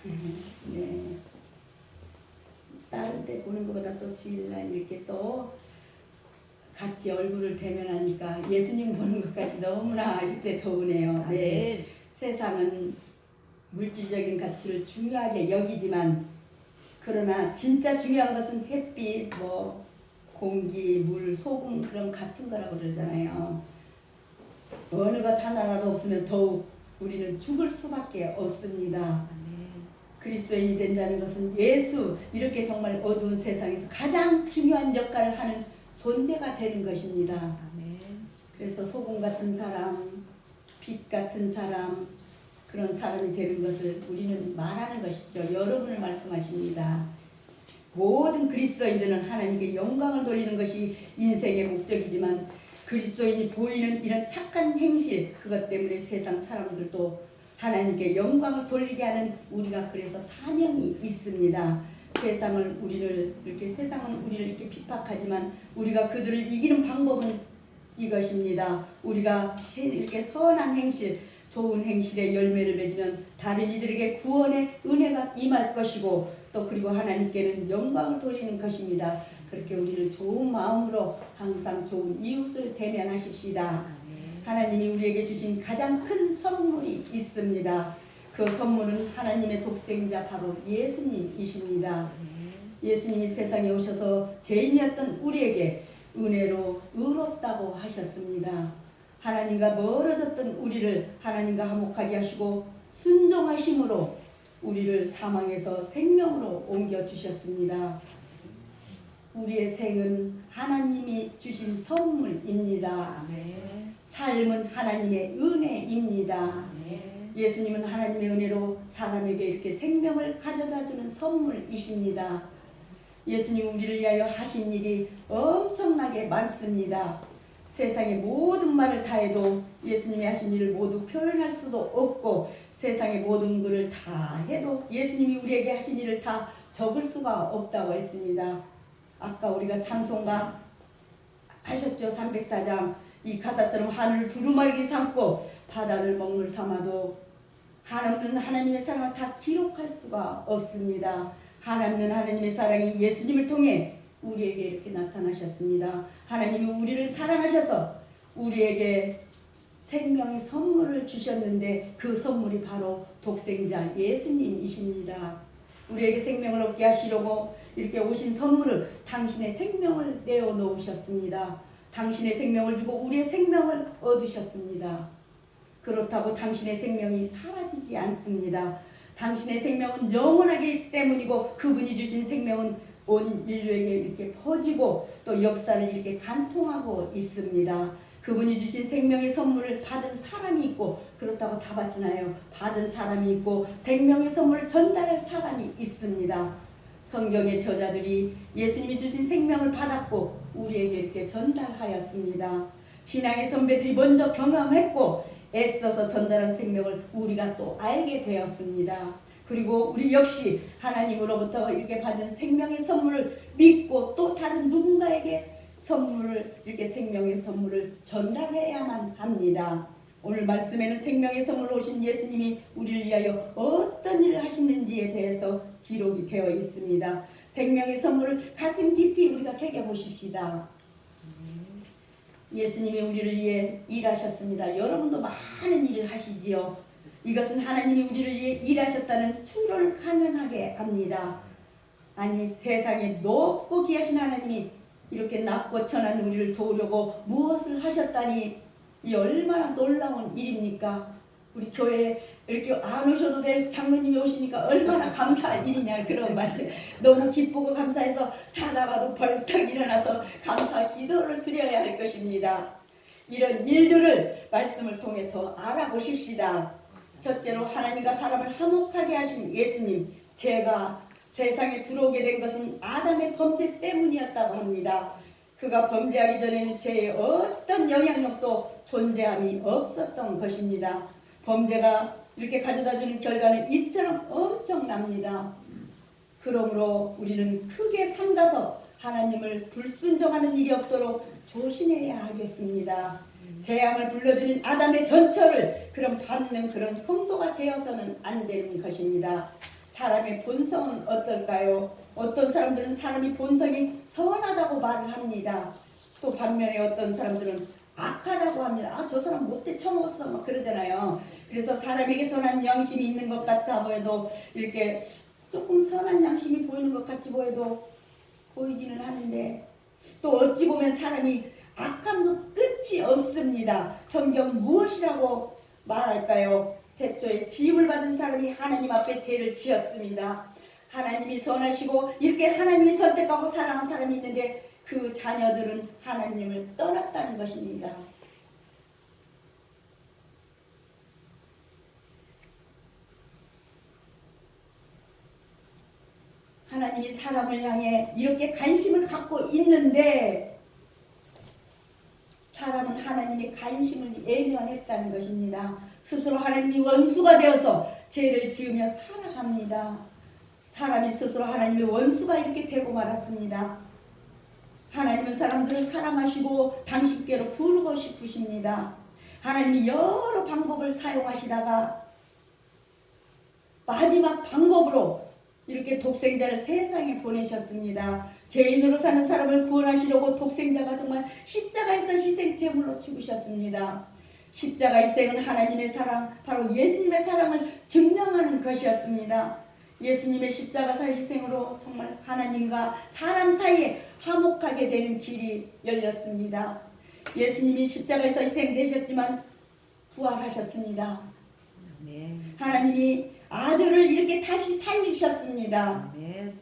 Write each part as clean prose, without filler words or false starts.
네. 다른 때 보는 것보다 또 주일날 이렇게 또 같이 얼굴을 대면하니까 예수님 보는 것까지 너무나 이렇게 좋으네요. 네. 세상은 물질적인 가치를 중요하게 여기지만 그러나 진짜 중요한 것은 햇빛, 뭐 공기, 물, 소금 그런 같은 거라고 그러잖아요. 어느 것 하나라도 없으면 더욱 우리는 죽을 수밖에 없습니다. 그리스도인이 된다는 것은 예수, 이렇게 정말 어두운 세상에서 가장 중요한 역할을 하는 존재가 되는 것입니다. 그래서 소금 같은 사람, 빛 같은 사람, 그런 사람이 되는 것을 우리는 말하는 것이죠. 여러분을 말씀하십니다. 모든 그리스도인들은 하나님께 영광을 돌리는 것이 인생의 목적이지만 그리스도인이 보이는 이런 착한 행실, 그것 때문에 세상 사람들도 하나님께 영광을 돌리게 하는 우리가 그래서 사명이 있습니다. 세상은 우리를 이렇게 핍박하지만 우리가 그들을 이기는 방법은 이것입니다. 우리가 이렇게 선한 행실, 좋은 행실의 열매를 맺으면 다른 이들에게 구원의 은혜가 임할 것이고 또 그리고 하나님께는 영광을 돌리는 것입니다. 그렇게 우리는 좋은 마음으로 항상 좋은 이웃을 대면하십시다. 하나님이 우리에게 주신 가장 큰 선물이 있습니다. 그 선물은 하나님의 독생자 바로 예수님이십니다. 예수님이 세상에 오셔서 죄인이었던 우리에게 은혜로 의롭다고 하셨습니다. 하나님과 멀어졌던 우리를 하나님과 화목하게 하시고 순종하심으로 우리를 사망에서 생명으로 옮겨주셨습니다. 우리의 생은 하나님이 주신 선물입니다. 삶은 하나님의 은혜입니다. 예수님은 하나님의 은혜로 사람에게 이렇게 생명을 가져다주는 선물이십니다. 예수님 우리를 위하여 하신 일이 엄청나게 많습니다. 세상의 모든 말을 다 해도 예수님이 하신 일을 모두 표현할 수도 없고 세상의 모든 것을 다 해도 예수님이 우리에게 하신 일을 다 적을 수가 없다고 했습니다. 아까 우리가 찬송가 하셨죠. 304장 이 가사처럼 하늘을 두루마리 삼고 바다를 먹물 삼아도 한없는 하나님의 사랑을 다 기록할 수가 없습니다. 한없는 하나님의 사랑이 예수님을 통해 우리에게 이렇게 나타나셨습니다. 하나님이 우리를 사랑하셔서 우리에게 생명의 선물을 주셨는데 그 선물이 바로 독생자 예수님이십니다. 우리에게 생명을 얻게 하시려고 이렇게 오신 선물을 당신의 생명을 내어놓으셨습니다. 당신의 생명을 주고 우리의 생명을 얻으셨습니다. 그렇다고 당신의 생명이 사라지지 않습니다. 당신의 생명은 영원하기 때문이고 그분이 주신 생명은 온 인류에게 이렇게 퍼지고 또 역사를 이렇게 간통하고 있습니다. 그분이 주신 생명의 선물을 받은 사람이 있고 그렇다고 다 받잖아요. 받은 사람이 있고 생명의 선물을 전달할 사람이 있습니다. 성경의 저자들이 예수님이 주신 생명을 받았고 우리에게 이렇게 전달하였습니다. 신앙의 선배들이 먼저 경험했고 애써서 전달한 생명을 우리가 또 알게 되었습니다. 그리고 우리 역시 하나님으로부터 이렇게 받은 생명의 선물을 믿고 또 다른 누군가에게 이렇게 생명의 선물을 전달해야만 합니다. 오늘 말씀에는 생명의 선물로 오신 예수님이 우리를 위하여 어떤 일을 하시는지에 대해서 기록이 되어 있습니다. 생명의 선물을 가슴 깊이 우리가 새겨보십시다. 예수님이 우리를 위해 일하셨습니다. 여러분도 많은 일을 하시지요. 이것은 하나님이 우리를 위해 일하셨다는 충고를 강연하게 합니다. 아니 세상에 높고 귀하신 하나님이 이렇게 낮고 천한 우리를 도우려고 무엇을 하셨다니 이 얼마나 놀라운 일입니까? 우리 교회에 이렇게 안 오셔도 될 장로님이 오시니까 얼마나 감사할 일이냐 그런 말씀. 너무 기쁘고 감사해서 자다가도 벌떡 일어나서 감사 기도를 드려야 할 것입니다. 이런 일들을 말씀을 통해 더 알아보십시다. 첫째로 하나님과 사람을 화목하게 하신 예수님. 죄가 세상에 들어오게 된 것은 아담의 범죄 때문이었다고 합니다. 그가 범죄하기 전에는 죄의 어떤 영향력도 존재함이 없었던 것입니다. 범죄가 이렇게 가져다주는 결과는 이처럼 엄청납니다. 그러므로 우리는 크게 삼가서 하나님을 불순종하는 일이 없도록 조심해야 하겠습니다. 재앙을 불러들인 아담의 전처를 그런 받는 그런 성도가 되어서는 안 되는 것입니다. 사람의 본성은 어떨까요? 어떤 사람들은 사람이 본성이 선하다고 말을 합니다. 또 반면에 어떤 사람들은 악하다고 합니다. 아, 저 사람 못돼 처먹었어 막 그러잖아요. 그래서 사람에게 선한 양심이 있는 것 같아 보여도 이렇게 조금 선한 양심이 보이는 것 같이 보여도 보이기는 하는데 또 어찌 보면 사람이 악함도 끝이 없습니다. 성경 무엇이라고 말할까요? 태초에 지음을 받은 사람이 하나님 앞에 죄를 지었습니다. 하나님이 선하시고 이렇게 하나님이 선택하고 사랑한 사람이 있는데 그 자녀들은 하나님을 떠났다는 것입니다. 하나님이 사람을 향해 이렇게 관심을 갖고 있는데 사람은 하나님의 관심을 외면했다는 것입니다. 스스로 하나님이 원수가 되어서 죄를 지으며 살아갑니다. 사람이 스스로 하나님의 원수가 이렇게 되고 말았습니다. 하나님은 사람들을 사랑하시고 당신께로 부르고 싶으십니다. 하나님이 여러 방법을 사용하시다가 마지막 방법으로 이렇게 독생자를 세상에 보내셨습니다. 죄인으로 사는 사람을 구원하시려고 독생자가 정말 십자가에서 희생 제물로 죽으셨습니다. 십자가 희생은 하나님의 사랑, 바로 예수님의 사랑을 증명하는 것이었습니다. 예수님의 십자가 희생으로 정말 하나님과 사람 사이에 화목하게 되는 길이 열렸습니다. 예수님이 십자가에서 희생되셨지만 부활하셨습니다. 아멘. 하나님이 아들을 이렇게 다시 살리셨습니다. 아멘.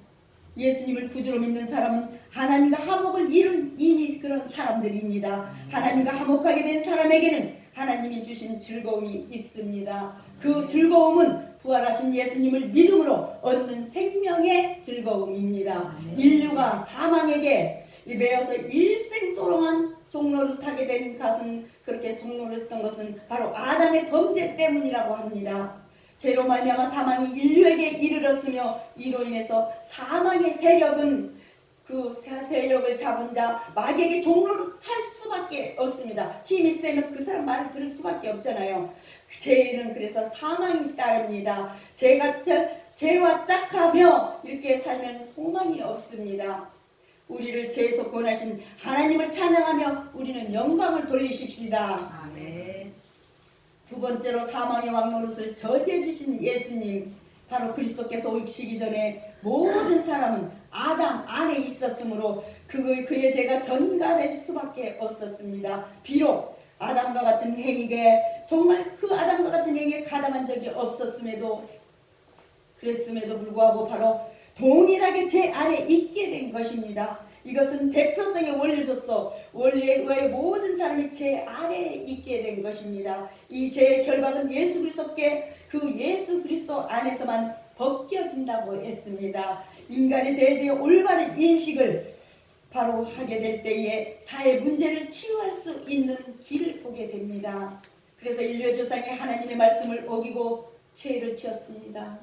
예수님을 구주로 믿는 사람은 하나님과 화목을 이룬 이미 그런 사람들입니다. 하나님과 화목하게 된 사람에게는 하나님이 주신 즐거움이 있습니다. 그 즐거움은 부활하신 예수님을 믿음으로 얻는 생명의 즐거움입니다. 인류가 사망에게 매여서 일생 동안 종로를 타게 된 것은 그렇게 종로를 했던 것은 바로 아담의 범죄 때문이라고 합니다. 죄로 말미암아 사망이 인류에게 이르렀으며 이로 인해서 사망의 세력은 그 세력을 잡은 자 마귀에게 종로를 할 수밖에 없습니다. 힘이 세면 그 사람 말을 들을 수밖에 없잖아요. 죄는 그래서 사망이 따릅니다. 죄와 짝하며 이렇게 살면 소망이 없습니다. 우리를 죄에서 구원하신 하나님을 찬양하며 우리는 영광을 돌리십시다. 아멘. 두 번째로 사망의 왕노릇을 저지해 주신 예수님, 바로 그리스도께서 오시기 전에 모든 사람은 아담 안에 있었으므로 그의 죄가 전가될 수밖에 없었습니다. 비록 아담과 같은 행위에 정말 그 아담과 같은 행위에 가담한 적이 없었음에도 그랬음에도 불구하고 바로 동일하게 죄 아래 있게 된 것입니다. 이것은 대표성의 원리로서 원리에 의해 모든 사람이 죄 아래에 있게 된 것입니다. 이 죄의 결박은 예수 그리스도께 그 예수 그리스도 안에서만 벗겨진다고 했습니다. 인간의 죄에 대해 올바른 인식을 바로 하게 될 때에 사회 문제를 치유할 수 있는 길을 보게 됩니다. 그래서 인류의 조상이 하나님의 말씀을 어기고 죄를 지었습니다.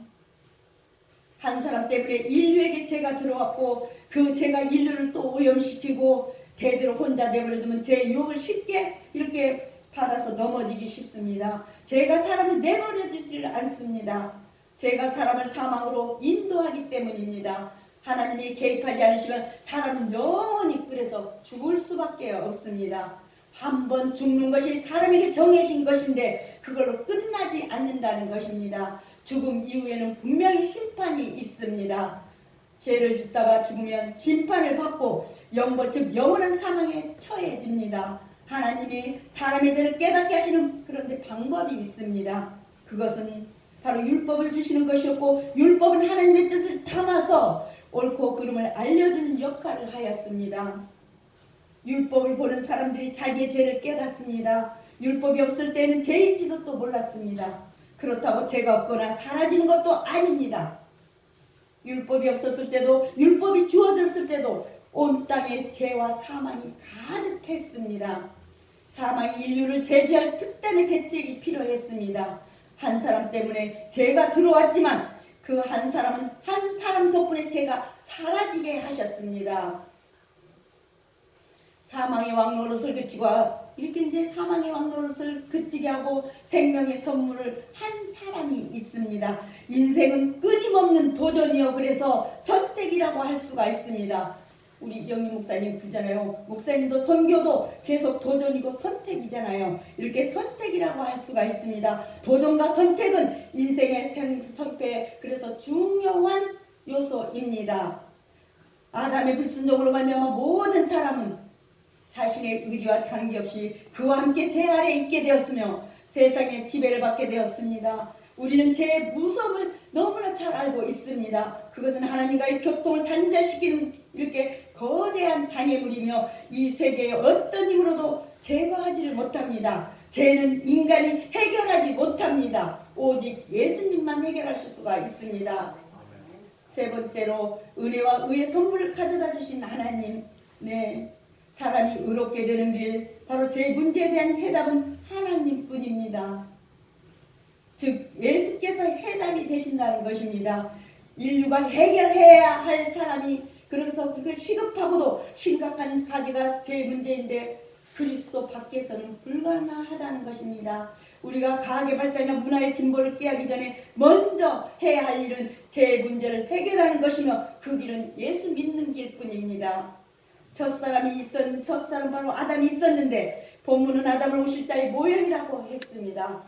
한 사람 때문에 인류에게 죄가 들어왔고 그 죄가 인류를 또 오염시키고 대대로 혼자 내버려두면 죄의 유혹을 쉽게 이렇게 받아서 넘어지기 쉽습니다. 죄가 사람을 내버려두질 않습니다. 죄가 사람을 사망으로 인도하기 때문입니다. 하나님이 개입하지 않으시면 사람은 영원히 그래서 죽을 수밖에 없습니다. 한 번 죽는 것이 사람에게 정해진 것인데 그걸로 끝나지 않는다는 것입니다. 죽음 이후에는 분명히 심판이 있습니다. 죄를 짓다가 죽으면 심판을 받고 영벌 즉 영원한 사망에 처해집니다. 하나님이 사람의 죄를 깨닫게 하시는 그런데 방법이 있습니다. 그것은 바로 율법을 주시는 것이었고 율법은 하나님의 뜻을 담아서 옳고 그름을 알려주는 역할을 하였습니다. 율법을 보는 사람들이 자기의 죄를 깨닫습니다. 율법이 없을 때는 죄인지도 또 몰랐습니다. 그렇다고 죄가 없거나 사라지는 것도 아닙니다. 율법이 없었을 때도 율법이 주어졌을 때도 온 땅에 죄와 사망이 가득했습니다. 사망이 인류를 제지할 특단의 대책이 필요했습니다. 한 사람 때문에 죄가 들어왔지만 그 한 사람은 한 사람 덕분에 죄가 사라지게 하셨습니다. 사망의 왕노릇을 그치고 이렇게 이제 사망의 왕노릇을 그치게 하고 생명의 선물을 한 사람이 있습니다. 인생은 끊임없는 도전이요. 그래서 선택이라고 할 수가 있습니다. 우리 영림 목사님 그잖아요. 목사님도 선교도 계속 도전이고 선택이잖아요. 이렇게 선택이라고 할 수가 있습니다. 도전과 선택은 인생의 성패에 그래서 중요한 요소입니다. 아담의 불순종으로 말미암아 모든 사람은 자신의 의지와 관계없이 그와 함께 죄 아래 있게 되었으며 세상의 지배를 받게 되었습니다. 우리는 죄의 무서움을 너무나 잘 알고 있습니다. 그것은 하나님과의 교통을 단절시키는 이렇게 거대한 장애물이며 이 세계의 어떤 힘으로도 제거하지를 못합니다. 죄는 인간이 해결하지 못합니다. 오직 예수님만 해결하실 수가 있습니다. 세 번째로 은혜와 의의 선물을 가져다 주신 하나님. 네, 사람이 의롭게 되는 길, 바로 제 문제에 대한 해답은 하나님뿐입니다. 즉 예수께서 해답이 되신다는 것입니다. 인류가 해결해야 할 사람이 그래서 그걸 시급하고도 심각한 가지가 제 문제인데 그리스도 밖에서는 불가능하다는 것입니다. 우리가 과학의 발달이나 문화의 진보를 꾀하기 전에 먼저 해야 할 일은 제 문제를 해결하는 것이며 그 길은 예수 믿는 길뿐입니다. 첫사람이 첫사람 바로 아담이 있었는데 본문은 아담을 오실 자의 모형이라고 했습니다.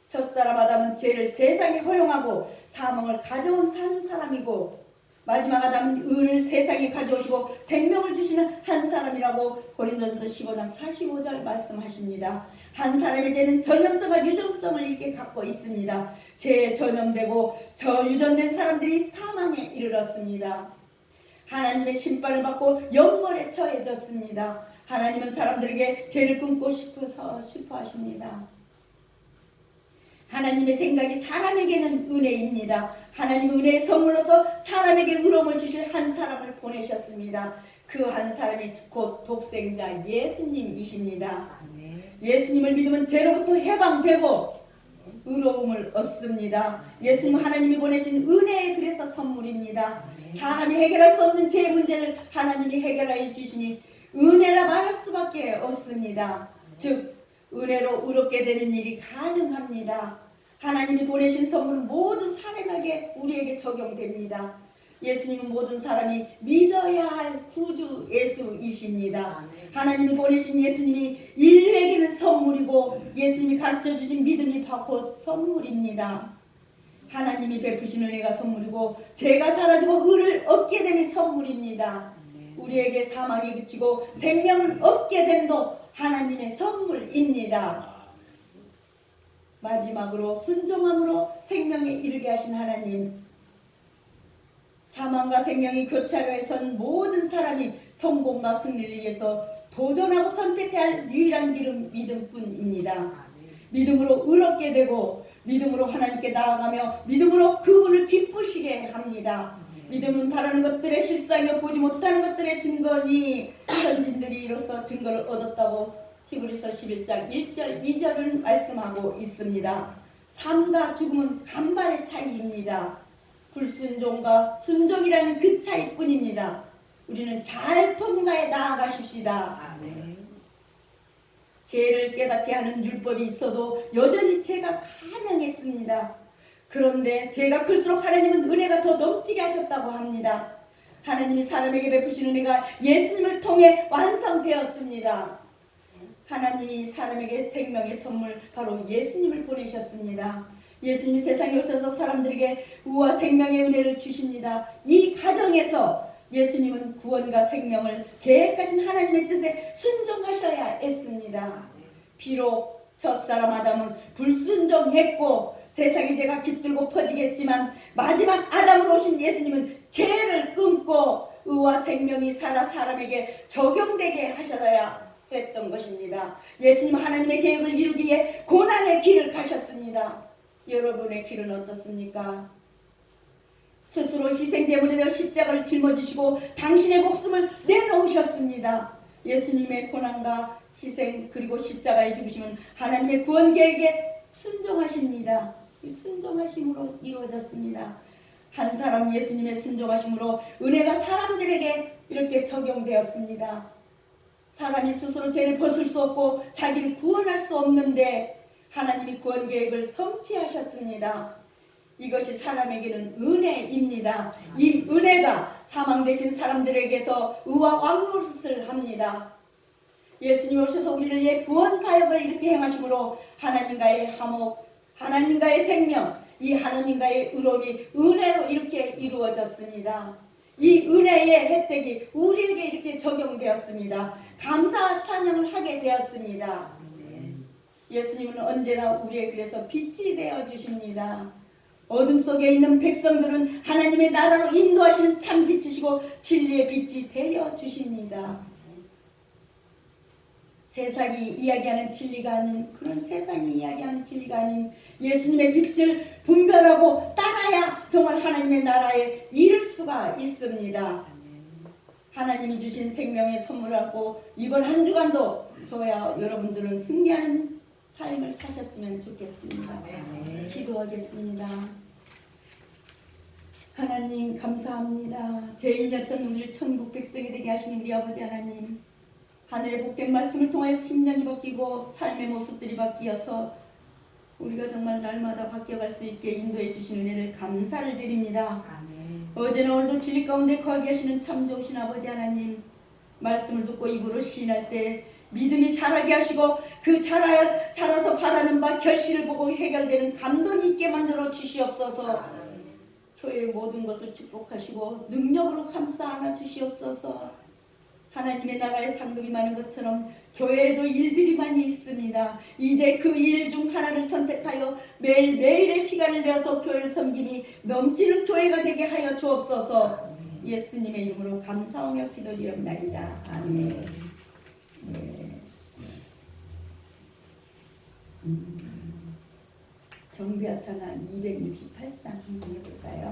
첫사람 아담은 죄를 세상에 허용하고 사망을 가져온 산 사람이고 마지막 아담은 의를 세상에 가져오시고 생명을 주시는 한 사람이라고 고린도전서 15장 45절 말씀하십니다. 한 사람의 죄는 전염성과 유전성을 이렇게 갖고 있습니다. 죄에 전염되고 유전된 사람들이 사망에 이르렀습니다. 하나님의 심판을 받고 영벌에 처해졌습니다. 하나님은 사람들에게 죄를 끊고 싶어 하십니다. 하나님의 생각이 사람에게는 은혜입니다. 하나님은 은혜의 선물로서 사람에게 의로움을 주실 한 사람을 보내셨습니다. 그 한 사람이 곧 독생자 예수님이십니다. 예수님을 믿으면 죄로부터 해방되고 의로움을 얻습니다. 예수님은 하나님이 보내신 은혜의 그래서 선물입니다. 사람이 해결할 수 없는 죄 문제를 하나님이 해결하여 주시니 은혜라 말할 수밖에 없습니다. 즉 은혜로 의롭게 되는 일이 가능합니다. 하나님이 보내신 선물은 모든 사람에게 우리에게 적용됩니다. 예수님은 모든 사람이 믿어야 할 구주 예수이십니다. 하나님이 보내신 예수님이 인류에게는 선물이고 예수님이 가르쳐 주신 믿음이 바로 선물입니다. 하나님이 베푸신 은혜가 선물이고 죄가 사라지고 의를 얻게 됨이 선물입니다. 우리에게 사망이 그치고 생명을 얻게 됨도 하나님의 선물입니다. 마지막으로 순종함으로 생명에 이르게 하신 하나님. 사망과 생명이 교차로에 선 모든 사람이 성공과 승리를 위해서 도전하고 선택해야 할 유일한 길은 믿음뿐입니다. 믿음으로 의롭게 되고 믿음으로 하나님께 나아가며 믿음으로 그분을 기쁘시게 합니다. 믿음은 바라는 것들의 실상이요 보지 못하는 것들의 증거니 선진들이 이로써 증거를 얻었다고 히브리서 11장 1절 2절을 말씀하고 있습니다. 삶과 죽음은 간발의 차이입니다. 불순종과 순종이라는 그 차이뿐입니다. 우리는 잘 통과해 나아가십시다. 죄를 깨닫게 하는 율법이 있어도 여전히 죄가 가능했습니다. 그런데 죄가 클수록 하나님은 은혜가 더 넘치게 하셨다고 합니다. 하나님이 사람에게 베푸신 은혜가 예수님을 통해 완성되었습니다. 하나님이 사람에게 생명의 선물 바로 예수님을 보내셨습니다. 예수님이 세상에 오셔서 사람들에게 의와 생명의 은혜를 주십니다. 이 가정에서 예수님은 구원과 생명을 계획하신 하나님의 뜻에 순종하셔야 했습니다. 비록 첫사람 아담은 불순종했고 세상의 죄가 깃들고 퍼지겠지만 마지막 아담으로 오신 예수님은 죄를 끊고 의와 생명이 살아 사람에게 적용되게 하셔야 했던 것입니다. 예수님은 하나님의 계획을 이루기 위해 고난의 길을 가셨습니다. 여러분의 길은 어떻습니까? 스스로 희생제물이 되어 십자가를 짊어지시고 당신의 목숨을 내놓으셨습니다. 예수님의 고난과 희생 그리고 십자가의 죽으심은 하나님의 구원 계획에 순종하십니다. 순종하심으로 이루어졌습니다. 한 사람 예수님의 순종하심으로 은혜가 사람들에게 이렇게 적용되었습니다. 사람이 스스로 죄를 벗을 수 없고 자기를 구원할 수 없는데 하나님이 구원 계획을 성취하셨습니다. 이것이 사람에게는 은혜입니다. 이 은혜가 사망되신 사람들에게서 의와 왕노릇을 합니다. 예수님 오셔서 우리를 위해 구원 사역을 이렇게 행하심으로 하나님과의 화목, 하나님과의 생명, 이 하나님과의 의로움이 은혜로 이렇게 이루어졌습니다. 이 은혜의 혜택이 우리에게 이렇게 적용되었습니다. 감사 찬양을 하게 되었습니다. 예수님은 언제나 우리의 그래서 빛이 되어 주십니다. 어둠 속에 있는 백성들은 하나님의 나라로 인도하시는 참 빛이시고 진리의 빛이 되어 주십니다. 세상이 이야기하는 진리가 아닌, 그런 세상이 이야기하는 진리가 아닌 예수님의 빛을 분별하고 따라야 정말 하나님의 나라에 이를 수가 있습니다. 하나님이 주신 생명의 선물하고 이번 한 주간도 저야 여러분들은 승리하는 삶을 사셨으면 좋겠습니다. 기도하겠습니다. 하나님 감사합니다. 죄인이었던 우리를 천국 백성이 되게 하신 우리 아버지 하나님, 하늘의 복된 말씀을 통하여 심령이 바뀌고 삶의 모습들이 바뀌어서 우리가 정말 날마다 바뀌어갈 수 있게 인도해 주신 은혜를 감사를 드립니다. 아멘. 어제나 오늘도 진리 가운데 거하게 하시는 참 좋으신 아버지 하나님, 말씀을 듣고 입으로 시인할 때 믿음이 자라게 하시고 그 자라서 바라는 바 결실을 보고 해결되는 감동이 있게 만들어 주시옵소서. 교회의 모든 것을 축복하시고 능력으로 감싸 안아 주시옵소서. 하나님의 나라의 상급이 많은 것처럼 교회에도 일들이 많이 있습니다. 이제 그 일 중 하나를 선택하여 매일매일의 시간을 내어서 교회를 섬김이 넘치는 교회가 되게 하여 주옵소서. 예수님의 이름으로 감사하며 기도드립니다. 아멘. 네. 경배하찬가 268장 한번 해볼까요?